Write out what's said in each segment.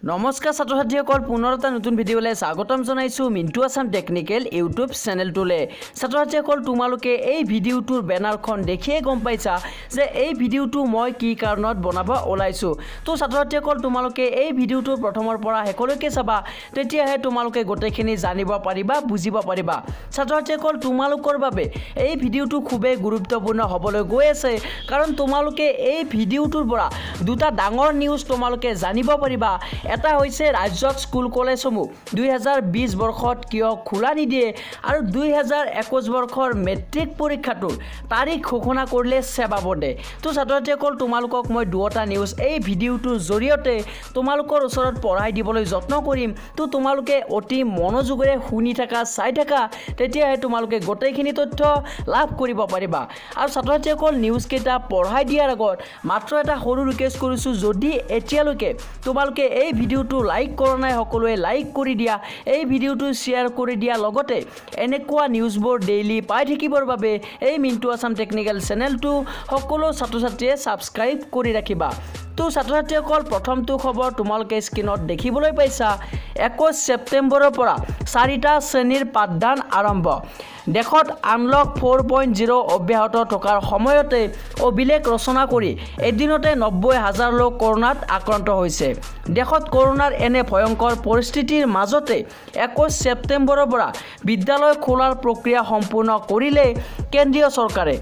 নমস্কাৰ ছাত্ৰ ছাত্ৰীসকল পুনৰ এটা নতুন ভিডিঅ'লৈ স্বাগতম জনাইছো মিণ্টু আছাম টেকনিকেল ইউটিউব চেনেলটোলৈ ছাত্ৰ ছাত্ৰীসকল তোমালোকে এই ভিডিঅ'টোৰ বেনাৰখন দেখিয়ে গম পাইছা যে এই ভিডিঅ'টো মই কি কাৰণত বনাব ওলাইছো তো ছাত্ৰ ছাত্ৰীসকল তোমালোকে এই ভিডিঅ'টো প্ৰথমৰ পৰা শেষলৈকে চাবা তেতিয়াহে তোমালোকে গোটেইখিনি জানিব পাৰিবা বুজিব পাৰিবা ছাত্ৰ ছাত্ৰীসকল তোমালোকৰ বাবে এই ভিডিঅ'টো খুবেই গুৰুত্বপূৰ্ণ হ'বলৈ গৈ আছে কাৰণ তোমালোকে এই ভিডিঅ'টোৰ পৰা দুটা ডাঙৰ নিউজ তোমালোকে জানিব পাৰিবা এটা হৈছে ৰাজ্যক স্কুল কলেজসমূহ 2020 বৰ্ষত কিয় খোলা নিদিয়ে আৰু 2021 বৰ্ষৰ মেট্ৰিক পৰীক্ষাটোৰ তাৰিখ ঘোষণা কৰিলে সেৱা বোৰ্ডে তো ছাত্ৰসকল তোমালোকক মই দুটা নিউজ এই ভিডিঅ'টোৰ জৰিয়তে তোমালোকৰ ওচৰত পঢ়াই দিবলৈ যত্ন কৰিম তো তোমালোকে অতি মনোযোগেৰে শুনি থাকা চাই থাকা তেতিয়াহে তোমালোকে গোটেইখিনি তথ্য লাভ কৰিব পাৰিবা আৰু ছাত্ৰসকল নিউজ কেইটা পঢ়াই দিয়াৰ আগত মাত্ৰ এটা সৰু ৰিকুৱেষ্ট কৰিছো যদি এতিয়ালৈকে তোমালোকে এই ভিডিঅ'টো লাইক কৰা নাই সকলোৱে লাইক কৰি দিয়া এই ভিডিঅ'টো শেয়াৰ কৰি দিয়া লগতে এনেকুৱা নিউজবোৰ ডেইলি পাই থাকিবৰ বাবে এই মিণ্টু আছাম টেকনিকেল চেনেলটো সকলো ছাত্ৰ ছাত্ৰীয়ে সাবস্ক্ৰাইব কৰি ৰাখিবা তো ছাত্ৰ ছাত্ৰীসকল প্ৰথমটো খবৰ তোমালোকে স্ক্ৰীনত দেখিবলৈ পাইছা 21 ছেপ্টেম্বৰৰ পৰা 4টা শ্ৰেণীৰ পাঠদান আৰম্ভ দেশত আনলক 4.0 অব্যাহত থকাৰ সময়তে অভিলেখ ৰচনা কৰি এদিনতে 90,000 লোক কৰোনাত আক্ৰান্ত হৈছে দেশত কৰোনাৰ এনে ভয়ংকৰ পৰিস্থিতিৰ মাজতে 21 ছেপ্টেম্বৰৰ পৰা বিদ্যালয় খোলাৰ প্ৰক্ৰিয়া সম্পূৰ্ণ কৰিলে কেন্দ্ৰীয় চৰকাৰে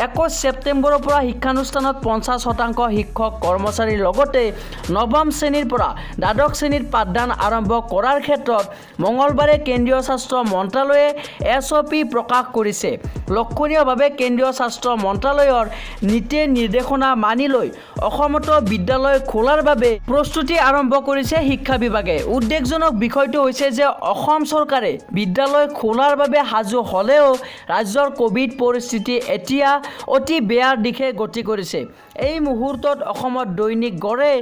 21 ছেপ্টেম্বৰৰ পৰা শিক্ষানুষ্ঠানত 50% শিক্ষক কৰ্মচাৰীৰ লগতে নৱম শ্ৰেণীৰ পৰা দ্বাদশ শ্ৰেণীৰ পাঠদান আৰম্ভ কৰাৰ ক্ষেত্ৰত মঙলবাৰে কেন্দ্ৰীয় স্বাস্থ্য মন্ত্ৰালয়ে SOP প্ৰকাশ কৰিছে লক্ষণীয়ভাৱে কেন্দ্ৰীয় স্বাস্থ্য মন্ত্ৰালয়ৰ নীতি নিৰ্দেশনা মানি লৈ অসমত বিদ্যালয় খোলাৰ বাবে প্ৰস্তুতি আৰম্ভ কৰিছে শিক্ষা বিভাগে উদ্বেগজনক বিষয়টো হৈছে যে অসম চৰকাৰে বিদ্যালয় খোলাৰ বাবে সাজু হ'লেও ৰাজ্যৰ কোভিড পৰিস্থিতি এতিয়া অতি বেয়াৰ দিশে গতি কৰিছে এই মুহূৰ্তত অসমত দৈনিক গড়ে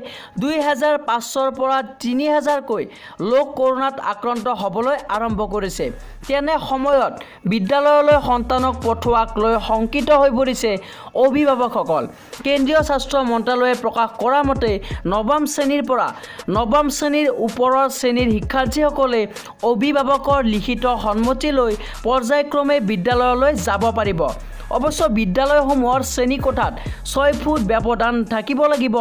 2500ৰ পৰা 3000 কৈ লোক কৰোনাত আক্ৰান্ত হ'বলৈ আৰম্ভ কৰিছে তেনে সময়ত বিদ্যালয়লৈ সন্তানক পঠোৱাক লৈ শংকিত হৈ পৰিছে অভিভাৱকসকল কেন্দ্ৰীয় স্বাস্থ্য মন্ত্ৰালয়ে প্ৰকাশ কৰা মতে নৱম শ্ৰেণীৰ পৰা নৱম শ্ৰেণীৰ ওপৰৰ শ্ৰেণীৰ শিক্ষাৰ্থীসকলে অভিভাৱকৰ লিখিত সন্মতি লৈ পৰ্যায়ক্ৰমে বিদ্যালয়লৈ যাব পাৰিব অৱশ্য বিদ্যালয়সমূহৰ শ্ৰেণী কোঠাত 6 ফুট ব্যৱধান থাকিব লাগিব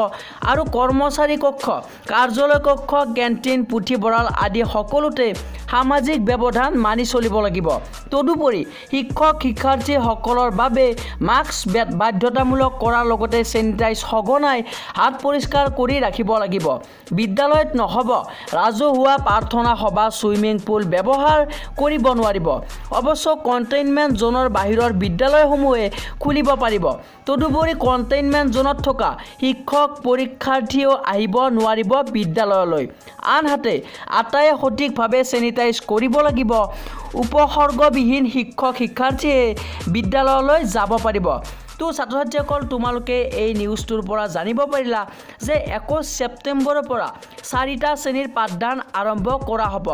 আৰু কৰ্মচাৰী কক্ষ কাৰ্যালয় কক্ষ কেণ্টিন পুথিভঁৰাল আদি সকলোতে সামাজিক ব্যৱধান মানি চলিব লাগিব তদুপৰি শিক্ষক শিক্ষাৰ্থীসকলৰ বাবে মাস্ক বাধ্যতামূলক কৰাৰ লগতে চেনিটাইজ সঘনাই হাত পৰিষ্কাৰ কৰি ৰাখিব লাগিব বিদ্যালয়ত নহব ৰাজহুৱা প্ৰাৰ্থনা সভা সুইমিং পুল ব্যৱহাৰ কৰিব নোৱাৰিব অৱশ্য কণ্টেইনমেণ্ট জোনৰ বাহিৰৰ বিদ্যালয়সমূহে খুলিব পাৰিব তদুপৰি কণ্টেইনমেণ্ট জোনত থকা শিক্ষক পৰীক্ষাৰ্থীও আহিব নোৱাৰিব বিদ্যালয়লৈ আনহাতে আটায়ে সঠিকভাৱে চেনিটাইজ কৰিব লাগিব উপসৰ্গবিহীন শিক্ষক শিক্ষাৰ্থীয়ে বিদ্যালয়লৈ যাব পাৰিব তো ছাত্ৰ ছাত্ৰীসকল তোমালোকে এই নিউজটোৰ পৰা জানিব পাৰিলা যে 21 ছেপ্টেম্বৰৰ পৰা 4টা শ্ৰেণীৰ পাঠদান আৰম্ভ কৰা হ'ব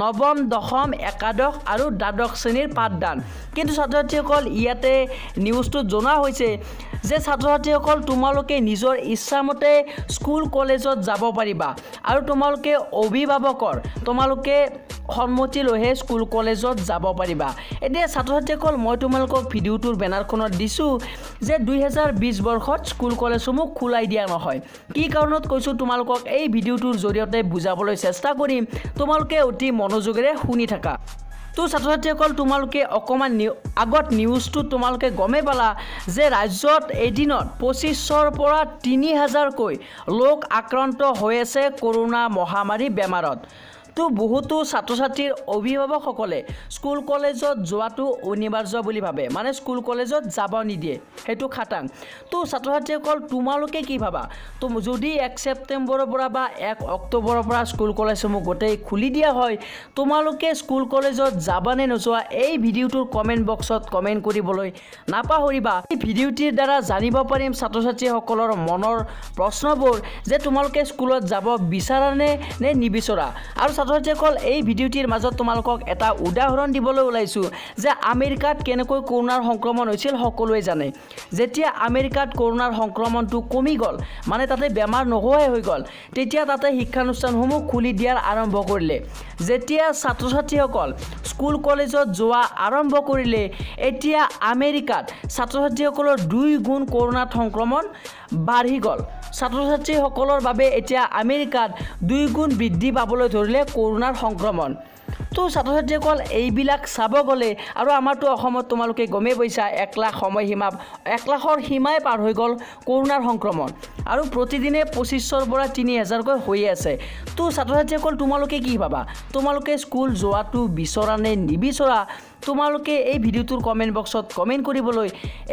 নৱম দশম একাদশ আৰু দ্বাদশ শ্ৰেণীৰ পাঠদান কিন্তু ছাত্ৰ ছাত্ৰীসকল ইয়াতে নিউজটো জনা হৈছে যে ছাত্ৰ ছাত্ৰীসকল তোমালোকে নিজৰ ইচ্ছামতে স্কুল কলেজত যাব পাৰিবা আৰু তোমালোকে অভিভাৱকৰ তোমালোকে সন্মতি লৈহে স্কুল কলেজত যাব পাৰিবা এতিয়া ছাত্ৰ ছাত্ৰীসকল মই তোমালোকক ভিডিঅ'টোৰ বেনাৰখনত দিছোঁ যে 2020 বৰ্ষত স্কুল কলেজসমূহ খোলাই দিয়া নহয় কি কাৰণত কৈছোঁ তোমালোকক এই ভিডিঅ'টোৰ জৰিয়তে বুজাবলৈ চেষ্টা কৰিম তোমালোকে অতি মনোযোগেৰে শুনি থাকা তো ছাত্ৰ ছাত্ৰীসকল তোমালোকে অকণমান আগত নিউজটো তোমালোকে গমে পালা যে ৰাজ্যত এদিনত 2500ৰ পৰা 3000 কৈ লোক আক্ৰান্ত হৈ আছে কৰোনা মহামাৰী বেমাৰত তো বহুতো ছাত্ৰ ছাত্ৰীৰ অভিভাৱকসকলে স্কুল কলেজত যোৱাটো অনিবাৰ্য বুলি ভাবে মানে স্কুল কলেজত যাব নিদিয়ে হেতু খাটাং তো ছাত্ৰ ছাত্ৰীসকল তোমালোকে কি ভাবা তো যদি 1 ছেপ্টেম্বৰৰ পৰা বা 1 অক্টোবৰৰ পৰা স্কুল কলেজসমূহ গোটেই খুলি দিয়া হয় তোমালোকে স্কুল কলেজত যাবানে নোযোৱা এই ভিডিঅ'টোৰ কমেণ্ট বক্সত কমেণ্ট কৰিবলৈ নাপাহৰিবা এই ভিডিঅ'টিৰ দ্বাৰা জানিব পাৰিম ছাত্ৰ ছাত্ৰীসকলৰ মনৰ প্ৰশ্নবোৰ যে তোমালোকে স্কুলত যাব বিচাৰানে নে নিবিচৰা আৰু ছাত্ৰ-ছাত্ৰীসকল এই ভিডিঅ'টিৰ মাজত তোমালোকক এটা উদাহৰণ দিবলৈ ওলাইছো যে আমেৰিকাত কেনেকৈ কৰোনাৰ সংক্ৰমণ হৈছিল সকলোৱে জানে যেতিয়া আমেৰিকাত কৰোনাৰ সংক্ৰমণটো কমি গ'ল মানে তাতে বেমাৰ নোহোৱাই হৈ গ'ল তেতিয়া তাতে শিক্ষানুষ্ঠানসমূহ খুলি দিয়াৰ আৰম্ভ কৰিলে যেতিয়া ছাত্ৰ-ছাত্ৰীসকল স্কুল কলেজত যোৱা আৰম্ভ কৰিলে এতিয়া আমেৰিকাত ছাত্ৰ-ছাত্ৰীসকলৰ 2 গুণ কৰোনাৰ সংক্ৰমণ বাঢ়ি গ'ল ছাত্ৰ-ছাত্ৰীসকলৰ বাবে এতিয়া আমেৰিকাত 2 গুণ বৃদ্ধি পাবলৈ ধৰিলে কৰোনাৰ সংক্ৰমণ তো ছাত্ৰ-ছাত্ৰীসকল এইবিলাক চাব গ'লে আৰু আমাৰতো অসমত তোমালোকে গমেই পাইছা 1 লাখ সময়সীমা 1 লাখৰ সীমাই পাৰ হৈ গ'ল কৰোনাৰ সংক্ৰমণ আৰু প্ৰতিদিনে 2500ৰ পৰা 3000 কৈ হৈ আছে তো ছাত্ৰ-ছাত্ৰীসকল তোমালোকে কি ভাবা তোমালোকে স্কুল যোৱাটো বিচৰা নে নিবিচৰা তোমালোকে এই ভিডিঅ'টোৰ কমেন্ট বক্সত কমেন্ট কৰিবলৈ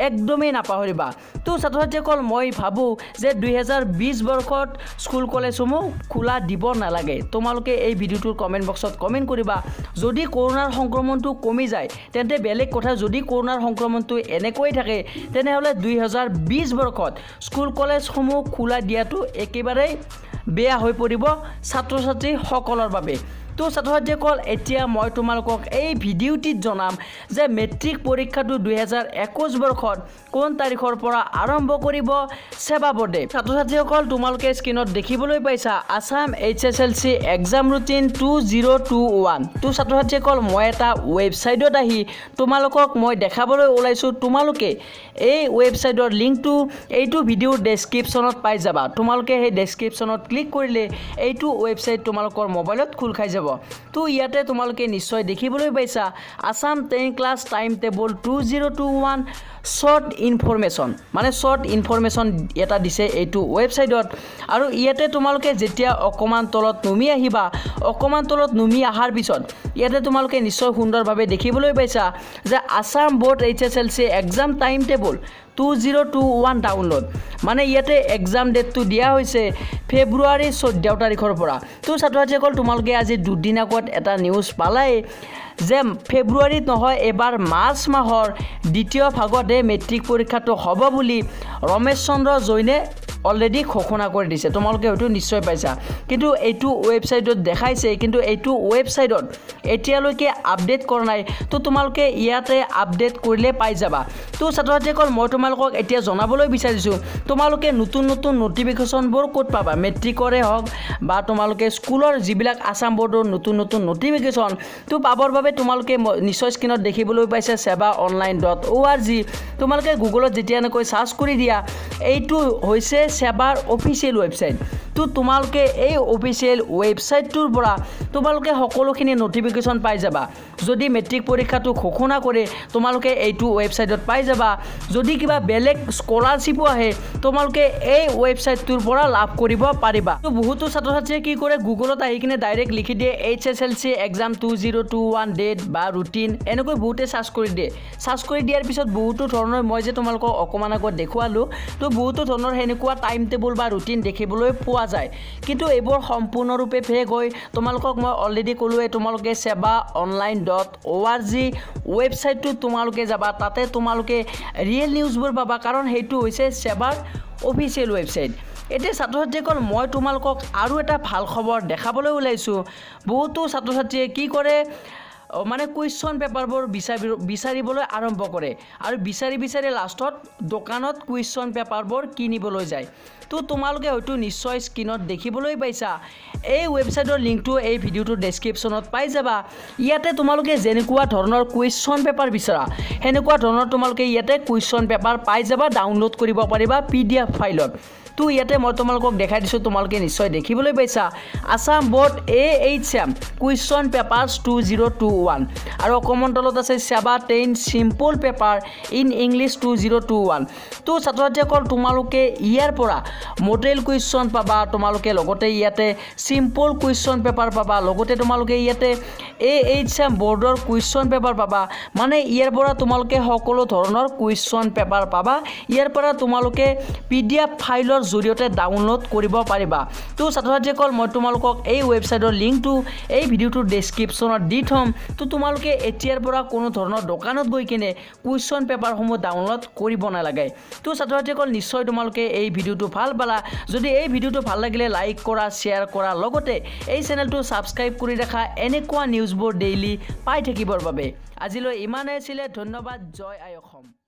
একদমেই নাপাহৰিবা তো ছাত্ৰ-ছাত্ৰীসকল মই ভাবো যে 2020 বৰ্ষত স্কুল কলেজসমূহ খোলা দিব নালাগে তোমালোকে এই ভিডিঅ'টোৰ কমেন্ট বক্সত কমেন্ট কৰিবা যদি কৰোনাৰ সংক্ৰমণটো কমি যায় তেন্তে বেলেগ কথা যদি কৰোনাৰ সংক্ৰমণটো এনেকৈ থাকে তেনেহলে 2020 বৰ্ষত স্কুল কলেজসমূহ খোলা দিয়াটো একেবাৰে বেয়া হৈ পৰিব ছাত্ৰ-ছাত্ৰী সকলৰ বাবে তো ছাত্ৰ-ছাত্ৰীসকল এতিয়া মই তোমালোকক এই ভিডিঅ'টিত জনাম যে মেট্ৰিক পৰীক্ষাটো 2021 বৰ্ষত কোন তাৰিখৰ পৰা আৰম্ভ কৰিব সেৱা বোৰ্ডে ছাত্ৰ-ছাত্ৰীসকল তোমালোকে স্ক্ৰীনত দেখিবলৈ পাইছা আসাম HSLC এক্সাম ৰুটিন 2021 তো ছাত্ৰ-ছাত্ৰীসকল মই এটা ৱেবছাইটত আহি তোমালোকক মই দেখাবলৈ ওলাইছো তোমালোকে এই ৱেবছাইটৰ লিংকটো এইটো ভিডিঅ'ৰ ডেসক্ৰিপচনত পাই যাবা তোমালোকে সেই ডেসক্ৰিপচনত ক্লিক কৰিলে এইটো ৱেবছাইট তোমালোকৰ মোবাইলত খোল খাই যাব তো ইয়াতে তোমালোকে নিশ্চয় দেখিবলৈ পাইছা Assam 10 class time table 2021 short information মানে শর্ট ইনফরমেশন এটা দিছে এইটো ৱেবছাইটত আৰু ইয়াতে তোমালোকে যেতিয়া অকমান তলত নুমি আহিবা অকমান তলত নুমি আহাৰ পিছত ইয়াতে তোমালোকে নিশ্চয় সুন্দৰভাৱে দেখিবলৈ পাইছা যে Assam board HSLC exam time table 2021 download মানে ইয়াতে এক্সাম ডেটটো দিয়া হৈছে ফেব্ৰুৱাৰী 14 তাৰিখৰ পৰা তো ছাত্ৰ-ছাত্ৰীসকল তোমালোকে আজি দুদিন আগত এটা নিউজ পালাই যে ফেব্ৰুৱাৰীত নহয় এবাৰ মাৰ্চ মাহৰ দ্বিতীয় ভাগতে মেট্ৰিক পৰীক্ষাটো হ'ব বুলি ৰমেশ চন্দ্ৰ জৈনে অলৰেডি ঘোষণা কৰি দিছে তোমালোকে হয়তো নিশ্চয় পাইছা কিন্তু এইটো ৱেবছাইটত দেখাইছে কিন্তু এইটো ৱেবছাইটত এতিয়ালৈকে আপডেট কৰা নাই তো তোমালোকে ইয়াতে আপডেট কৰিলে পাই যাবা তো ছাত্ৰ-ছাত্ৰীসকল মই তোমালোকক এতিয়া জনাবলৈ বিচাৰিছো তোমালোকে নতুন নতুন নটিফিকেশনবোৰ ক'ত পাবা মেট্ৰিকৰে হওক বা তোমালোকে স্কুলৰ যিবিলাক আসাম বোৰ্ডৰ নতুন নতুন নটিফিকেশন তো পাবৰ বাবে তোমালোকে নিশ্চয় স্ক্ৰীনত দেখিবলৈ পাইছে sevaonline.org তোমালোকে গুগলত যেতিয়া এনেকৈ সাৰ্চ কৰি দিয়া এইটো হৈছে সেৱাৰ অফিচিয়েল ৱেবছাইট তো তোমালোকে এই অফিচিয়েল ৱেবছাইটটোৰ পৰা তোমালোকে সকলোখিনি নটিফিকেশন পাই যাবা যদি মেট্ৰিক পৰীক্ষাটো ঘোষণা কৰে তোমালোকে এইটো ৱেবছাইটত পাই যাবা যদি কিবা বেলেগ স্কলাৰশ্বিপো আহে তোমালোকে এই ৱেবছাইটটোৰ পৰা লাভ কৰিব পাৰিবা তো বহুতো ছাত্ৰ-ছাত্ৰীয়ে কি কৰে গুগলত আহি কিনে ডাইৰেক্ট লিখি দিয়ে HSLC এক্সাম 2021 ডেট বা ৰুটিন এনেকৈ বহুতে সাৰ্চ কৰি দিয়ে সাৰ্চ কৰি দিয়াৰ পিছত বহুতো ধৰণৰ মই যে তোমালোকক অকমান আগত দেখুৱালো তো বহুতো ধৰণৰ হেনেকুৱা টাইম টেবল বা ৰুটিন দেখিবলৈ পোৱা যায় কিন্তু এইবোৰ সম্পূৰ্ণৰূপে ফেক হয় তোমালোকক মই অলৰেডি ক'লোৱে তোমালোকে sevaonline.org ৱেবছাইটটো তোমালোকে যাবা তাতে তোমালোকে ৰিয়েল নিউজবোৰ পাবা কাৰণ হেতু হৈছে সেৱাৰ অফিচিয়েল ৱেবছাইট এতিয়া ছাত্ৰ-ছাত্ৰীসকল মই তোমালোকক আৰু এটা ভাল খবৰ দেখাবলৈ ওলাইছো বহুতো ছাত্ৰ-ছাত্ৰীয়ে কি কৰে মানে কুৱেশ্যন পেপাৰবোৰ বিচাৰিবলৈ আৰম্ভ কৰে আৰু বিচাৰি লাষ্টত দোকানত কুৱেশ্যন পেপাৰবোৰ কিনিবলৈ যায় তো তোমালোকে হয়তো নিশ্চয় স্ক্ৰীনত দেখিবলৈ পাইছা এই ৱেবছাইটৰ লিংকটো এই ভিডিঅ'টোৰ ডেসক্ৰিপচনত পাই যাবা ইয়াতে তোমালোকে যেনেকুৱা ধৰণৰ কুৱেশ্যন পেপাৰ বিচাৰা হেনেকুৱা ধৰণৰ তোমালোকে ইয়াতে কুৱেশ্যন পেপাৰ পাই যাবা ডাউনলোড কৰিব পাৰিবা PDF ফাইলত তো ইয়াতে মই তোমালোকক দেখাই দিছো তোমালোকে নিশ্চয় দেখিবলৈ পাইছা Assam board AHM question papers 2021 আৰু কমন তলত আছে সেৱা 10 সিম্পল পেপাৰ ইন ইংলিছ 2021 তো ছাত্ৰ-ছাত্ৰীসকল তোমালোকে ইয়াৰ পৰা মডেল কুৱেশ্যন পাবা তোমালোকে লগতে ইয়াতে সিম্পল কুৱেশ্যন পেপাৰ পাবা লগতে তোমালোকে ইয়াতে AHM বোৰ্ডৰ কুৱেশ্যন পেপাৰ পাবা মানে ইয়াৰ পৰা তোমালোকে সকলো ধৰণৰ কুৱেশ্যন পেপাৰ পাবা ইয়াৰ পৰা তোমালোকে PDF ফাইলৰ জৰিয়তে ডাউনলোড কৰিব পাৰিবা তো ছাত্ৰ-ছাত্ৰীসকল মই তোমালোকক এই ৱেবছাইটৰ লিংকটো এই ভিডিঅ'টোৰ ডেছক্ৰিপশ্যনত দি থম তো তোমালোকে এতিয়াৰ পৰা কোনো ধৰণৰ দোকানত গৈ কিনে কুৱেশ্যন পেপাৰসমূহ ডাউনলোড কৰিব নালাগে তো ছাত্ৰ-ছাত্ৰীসকল নিশ্চয় তোমালোকে এই ভিডিঅ'টো ভাল পালা যদি এই ভিডিঅ'টো ভাল লাগিলে লাইক কৰা শ্বেয়াৰ কৰা লগতে এই চেনেলটো সাবস্ক্ৰাইব কৰি ৰাখা এনেকুৱা নিউজবোৰ ডেইলি পাই থাকিবৰ বাবে আজিলৈ ইমানেই আছিল ধন্যবাদ জয় আই অসম।